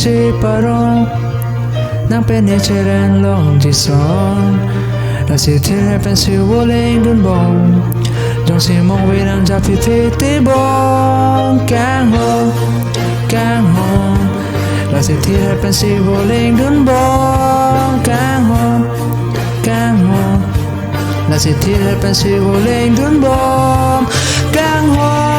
chế parong nang pen ni cheren long ji son la si tere pen si wo leng dun bom trong si mong vi nang ja phi phi ti bom kang ho la si tere pen si wo leng dun bom kang ho la si tere pen si wo leng dun bom kang ho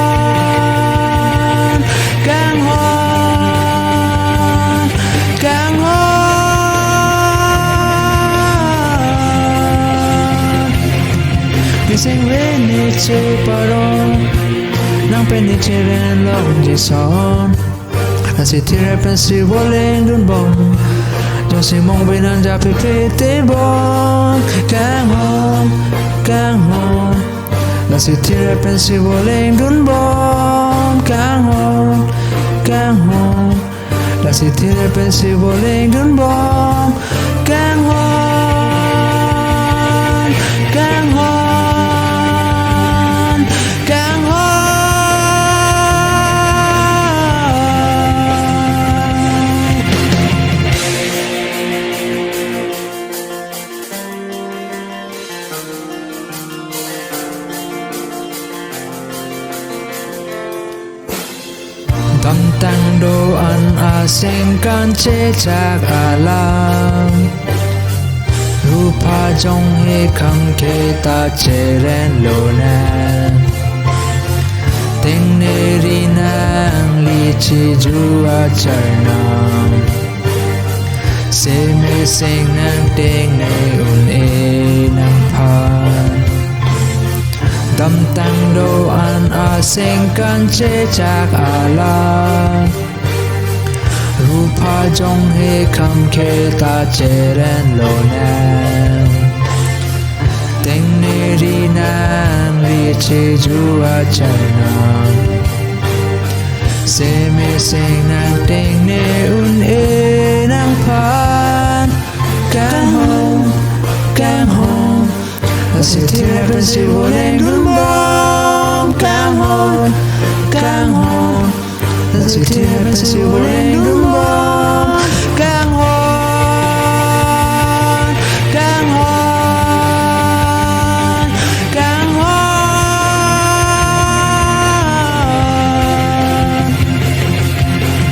Sing when it's a parong nang pen ni cheren long ji son la si tire pen si voleng dun bom trong si mong bên ăn ja phi phi te bom kang ho la si tire pen si voleng dun bom kang ho la si tire pen si voleng dun bom kang ho Tâm tăng đồ ăn sen can chế chạc alam Rupa trong he khang ke ta chế ren lo nan Tình nê ri nang li chi ju a charnam Se me sing nang ting nê un e nang pan Tâm tăng đồ ăn sen can chế chạc alam Rupa trong he kham ke ta chế ren lo nan Tình ni ri nang li chi ju a charnam Se me sing nang ting ne un e nang pan Kang home La si tire pen si wo leng dun bom kang home La si tire pen si wo leng dun bom kang home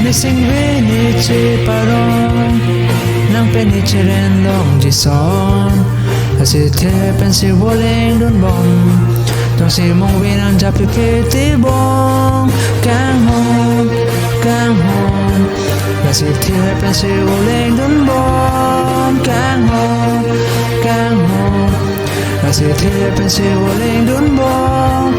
Ni sing ve ni che parong nang pen ni cheren long ji son la si tire pen si wo leng dun bom trong si mong vi nang ja phi phi ti bom kang ho la si tire pen si wo leng dun bom kang ho la si tire pen si wo leng dun bom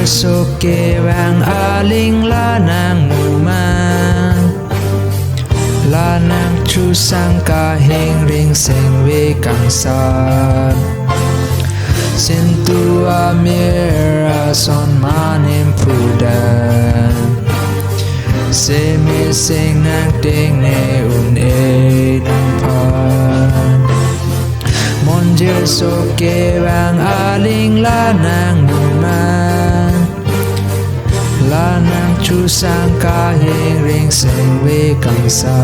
so ke wang aling la nang mu man la nang chu sang ka heng ring seng we kang san sin tu a mira son manim pudan se me sing nang ting ne un e nang pan mon je so ke wang aling la nang mu man La nang chu sang ka heng ring seng we kang sa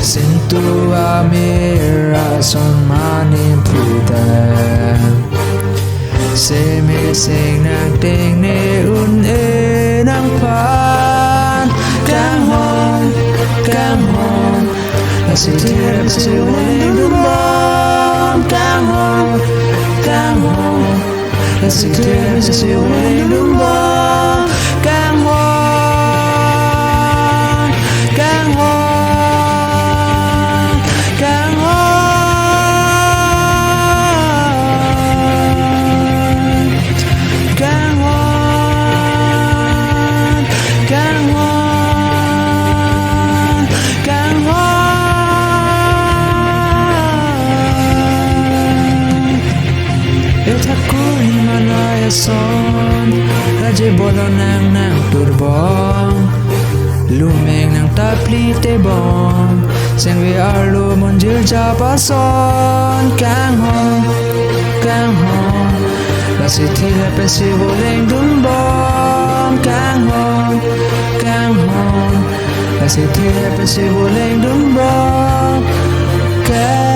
Sin tu a mira son manim pudan Se me sing nang ting ne un e nang pan Kang ho La si tire pen si wo leng dun bom Kang ho La si tire pen si wo leng dun bom Kang ho son la je bolo nang turbong lumeng nang tapli te bong sang we arlo monjil japa son kang ho la si thi la pensi boleng dun bong kang ho la si thi la pensi boleng dun bong kang